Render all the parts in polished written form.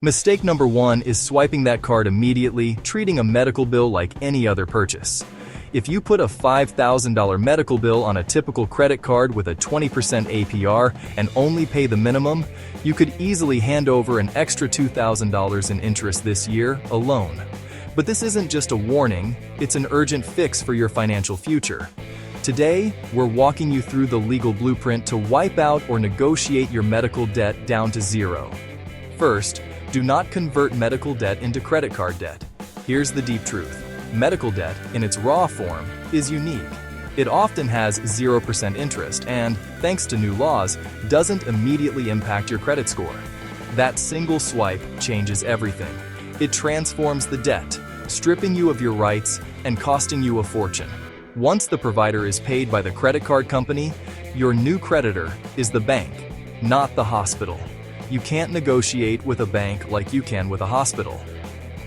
Mistake number 1 is swiping that card immediately, treating a medical bill like any other purchase. If you put a $5,000 medical bill on a typical credit card with a 20% APR and only pay the minimum, you could easily hand over an extra $2,000 in interest this year alone. But this isn't just a warning, it's an urgent fix for your financial future. Today, we're walking you through the legal blueprint to wipe out or negotiate your medical debt down to zero. First, do not convert medical debt into credit card debt. Here's the deep truth. Medical debt, in its raw form, is unique. It often has 0% interest and, thanks to new laws, doesn't immediately impact your credit score. That single swipe changes everything. It transforms the debt, stripping you of your rights and costing you a fortune. Once the provider is paid by the credit card company, your new creditor is the bank, not the hospital. You can't negotiate with a bank like you can with a hospital.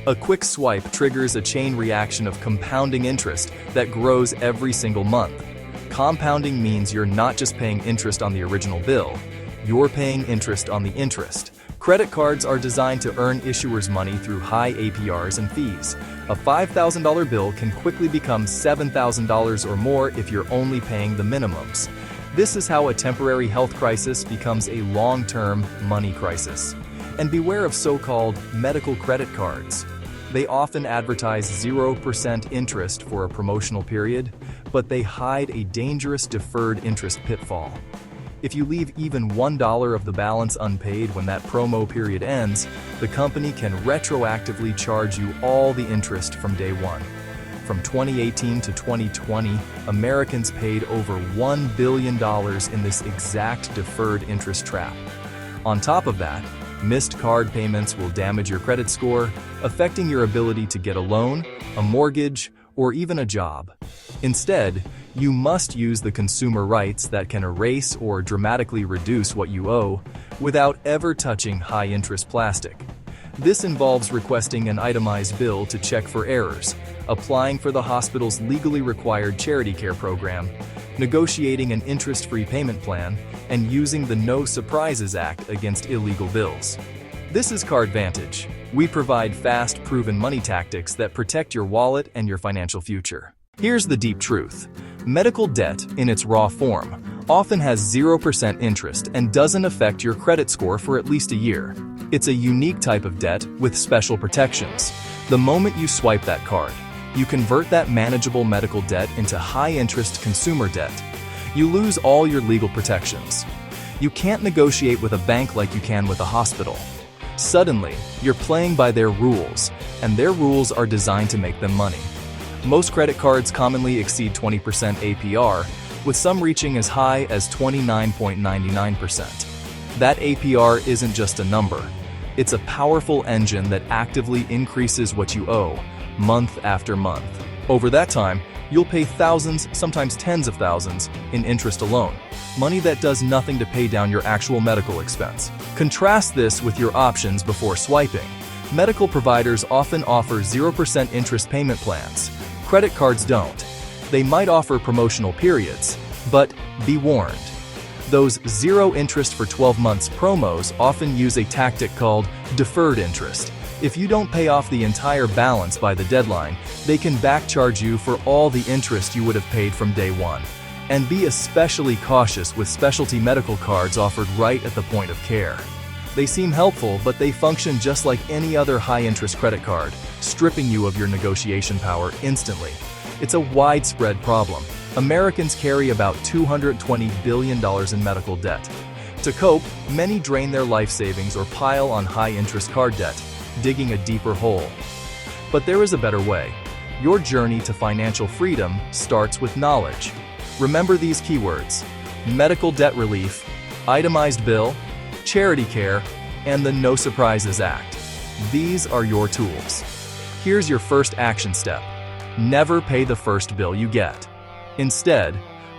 A quick swipe triggers a chain reaction of compounding interest that grows every single month. Compounding means you're not just paying interest on the original bill, you're paying interest on the interest. Credit cards are designed to earn issuers money through high APRs and fees. A $5,000 bill can quickly become $7,000 or more if you're only paying the minimums. This is how a temporary health crisis becomes a long-term money crisis. And beware of so-called medical credit cards. They often advertise 0% interest for a promotional period, but they hide a dangerous deferred interest pitfall. If you leave even $1 of the balance unpaid when that promo period ends, the company can retroactively charge you all the interest from day one. From 2018 to 2020, Americans paid over $1 billion in this exact deferred interest trap. On top of that, missed card payments will damage your credit score, affecting your ability to get a loan, a mortgage, or even a job. Instead, you must use the consumer rights that can erase or dramatically reduce what you owe without ever touching high-interest plastic. This involves requesting an itemized bill to check for errors, applying for the hospital's legally required charity care program, negotiating an interest-free payment plan, and using the No Surprises Act against illegal bills. This is CardVantage. We provide fast, proven money tactics that protect your wallet and your financial future. Here's the deep truth. Medical debt, in its raw form, often has 0% interest and doesn't affect your credit score for at least a year. It's a unique type of debt with special protections. The moment you swipe that card, you convert that manageable medical debt into high-interest consumer debt. You lose all your legal protections. You can't negotiate with a bank like you can with a hospital. Suddenly, you're playing by their rules, and their rules are designed to make them money. Most credit cards commonly exceed 20% APR, with some reaching as high as 29.99%. That APR isn't just a number. It's a powerful engine that actively increases what you owe, month after month. Over that time, you'll pay thousands, sometimes tens of thousands, in interest alone, money that does nothing to pay down your actual medical expense. Contrast this with your options before swiping. Medical providers often offer 0% interest payment plans. Credit cards don't. They might offer promotional periods, but be warned. Those 0 interest for 12 months promos often use a tactic called deferred interest. If you don't pay off the entire balance by the deadline, they can backcharge you for all the interest you would have paid from day one. And be especially cautious with specialty medical cards offered right at the point of care. They seem helpful, but they function just like any other high-interest credit card, stripping you of your negotiation power instantly. It's a widespread problem. Americans carry about $220 billion in medical debt. To cope, many drain their life savings or pile on high-interest card debt, digging a deeper hole. But there is a better way. Your journey to financial freedom starts with knowledge. Remember these keywords: medical debt relief, itemized bill, charity care, and the No Surprises Act. These are your tools. Here's your first action step. Never pay the first bill you get. Instead,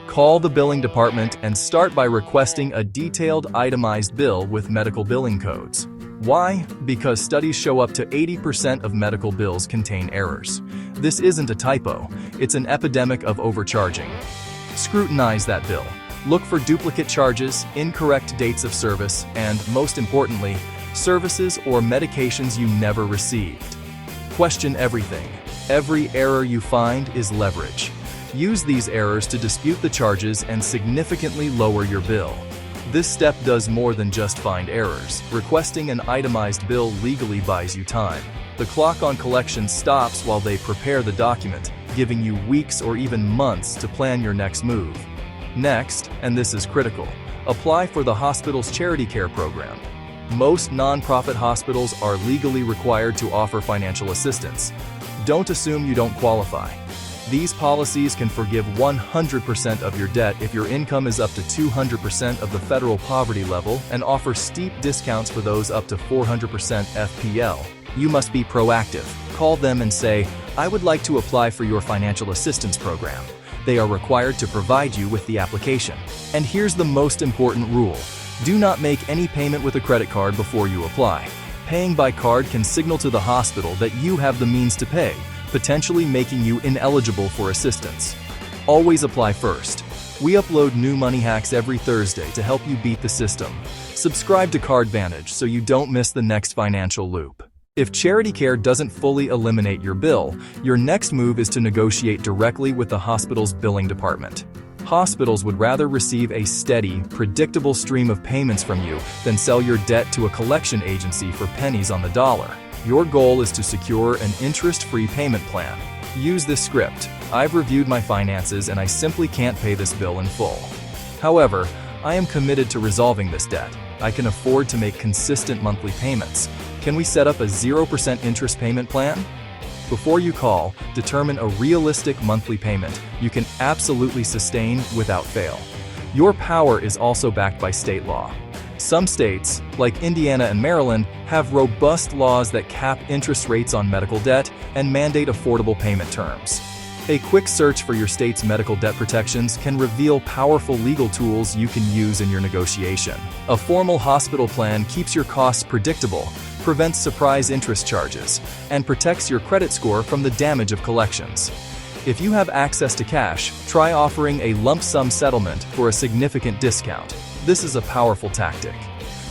call the billing department and start by requesting a detailed itemized bill with medical billing codes. Why? Because studies show up to 80% of medical bills contain errors. This isn't a typo, it's an epidemic of overcharging. Scrutinize that bill. Look for duplicate charges, incorrect dates of service, and, most importantly, services, or medications you never received. Question everything. Every error you find is leverage. Use these errors to dispute the charges and significantly lower your bill. This step does more than just find errors. Requesting an itemized bill legally buys you time. The clock on collection stops while they prepare the document, giving you weeks or even months to plan your next move. Next, and this is critical, apply for the hospital's charity care program. Most nonprofit hospitals are legally required to offer financial assistance. Don't assume you don't qualify. These policies can forgive 100% of your debt if your income is up to 200% of the federal poverty level and offer steep discounts for those up to 400% FPL. You must be proactive. Call them and say, "I would like to apply for your financial assistance program." They are required to provide you with the application. And here's the most important rule. Do not make any payment with a credit card before you apply. Paying by card can signal to the hospital that you have the means to pay, potentially making you ineligible for assistance. Always apply first. We upload new money hacks every Thursday to help you beat the system. Subscribe to CardVantage so you don't miss the next financial loop. If charity care doesn't fully eliminate your bill, your next move is to negotiate directly with the hospital's billing department. Hospitals would rather receive a steady, predictable stream of payments from you than sell your debt to a collection agency for pennies on the dollar. Your goal is to secure an interest-free payment plan. Use this script. "I've reviewed my finances and I simply can't pay this bill in full. However, I am committed to resolving this debt. I can afford to make consistent monthly payments. Can we set up a 0% interest payment plan?" Before you call, determine a realistic monthly payment you can absolutely sustain without fail. Your power is also backed by state law. Some states, like Indiana and Maryland, have robust laws that cap interest rates on medical debt and mandate affordable payment terms. A quick search for your state's medical debt protections can reveal powerful legal tools you can use in your negotiation. A formal hospital plan keeps your costs predictable, prevents surprise interest charges, and protects your credit score from the damage of collections. If you have access to cash, try offering a lump sum settlement for a significant discount. This is a powerful tactic.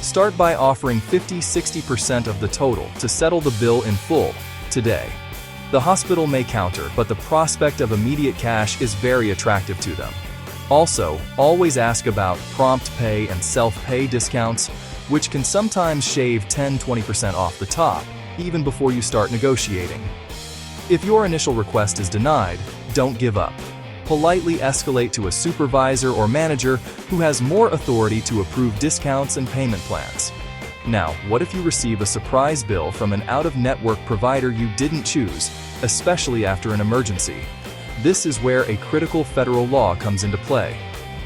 Start by offering 50–60% of the total to settle the bill in full today. The hospital may counter, but the prospect of immediate cash is very attractive to them. Also, always ask about prompt pay and self-pay discounts, which can sometimes shave 10–20% off the top, even before you start negotiating. If your initial request is denied, don't give up. Politely escalate to a supervisor or manager who has more authority to approve discounts and payment plans. Now, what if you receive a surprise bill from an out-of-network provider you didn't choose, especially after an emergency? This is where a critical federal law comes into play.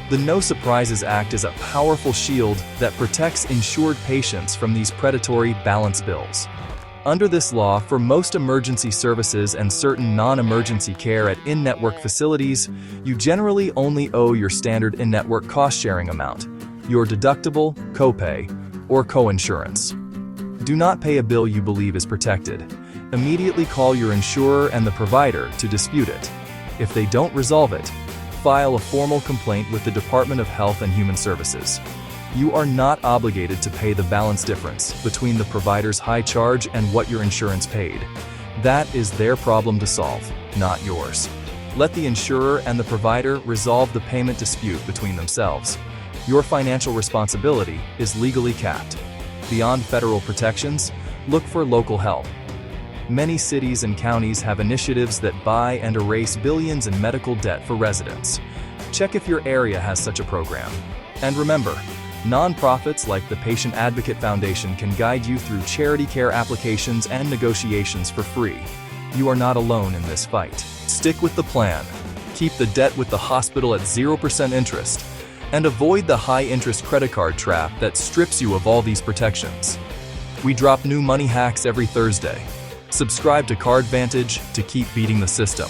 The No Surprises Act is a powerful shield that protects insured patients from these predatory balance bills. Under this law, for most emergency services and certain non-emergency care at in-network facilities, you generally only owe your standard in-network cost-sharing amount, your deductible, copay, or coinsurance. Do not pay a bill you believe is protected. Immediately call your insurer and the provider to dispute it. If they don't resolve it, file a formal complaint with the Department of Health and Human Services. You are not obligated to pay the balance difference between the provider's high charge and what your insurance paid. That is their problem to solve, not yours. Let the insurer and the provider resolve the payment dispute between themselves. Your financial responsibility is legally capped. Beyond federal protections, look for local help. Many cities and counties have initiatives that buy and erase billions in medical debt for residents. Check if your area has such a program. And remember, nonprofits like the Patient Advocate Foundation can guide you through charity care applications and negotiations for free. You are not alone in this fight. Stick with the plan. Keep the debt with the hospital at 0% interest, and avoid the high-interest credit card trap that strips you of all these protections. We drop new money hacks every Thursday. Subscribe to CardVantage to keep beating the system.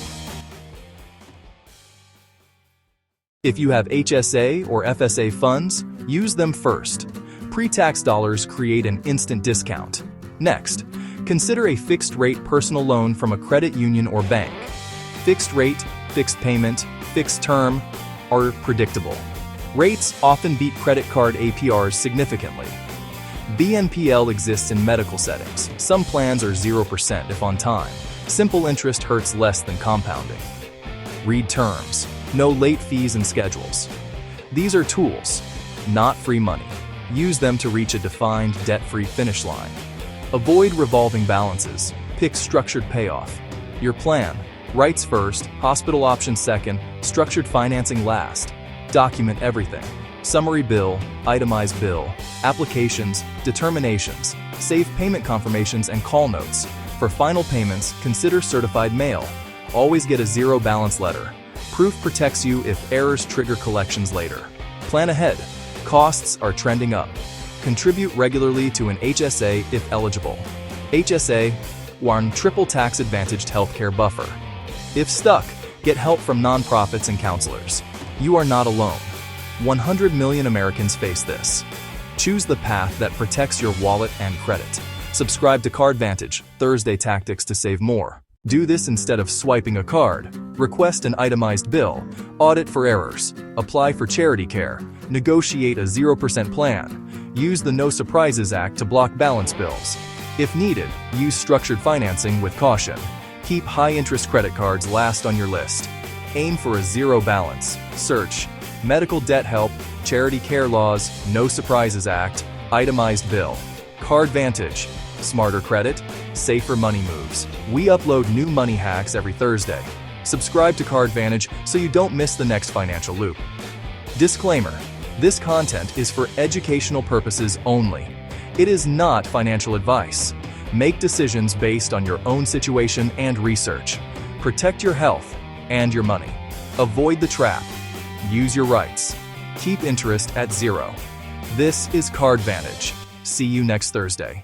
If you have HSA or FSA funds, use them first. Pre-tax dollars create an instant discount. Next, consider a fixed-rate personal loan from a credit union or bank. Fixed rate, fixed payment, fixed term are predictable. Rates often beat credit card APRs significantly. BNPL exists in medical settings. Some plans are 0% if on time. Simple interest hurts less than compounding. Read terms. No late fees and schedules. These are tools, not free money. Use them to reach a defined, debt-free finish line. Avoid revolving balances. Pick structured payoff. Your plan: rights first, hospital option second, structured financing last. Document everything: summary bill, itemized bill, applications, determinations, save payment confirmations and call notes. For final payments, consider certified mail. Always get a zero balance letter. Proof protects you if errors trigger collections later. Plan ahead. Costs are trending up. Contribute regularly to an HSA if eligible. HSA, one triple tax advantaged healthcare buffer. If stuck, get help from nonprofits and counselors. You are not alone. 100 million Americans face this. Choose the path that protects your wallet and credit. Subscribe to CardVantage, Thursday tactics to save more. Do this instead of swiping a card. Request an itemized bill. Audit for errors. Apply for charity care. Negotiate a 0% plan. Use the No Surprises Act to block balance bills. If needed, use structured financing with caution. Keep high-interest credit cards last on your list. Aim for a zero balance. Search medical debt help, charity care laws, No Surprises Act, itemized bill. CardVantage. Smarter credit, safer money moves. We upload new money hacks every Thursday. Subscribe to CardVantage so you don't miss the next financial loop. Disclaimer: this content is for educational purposes only. It is not financial advice. Make decisions based on your own situation and research. Protect your health and your money. Avoid the trap. Use your rights. Keep interest at zero. This is CardVantage. See you next Thursday.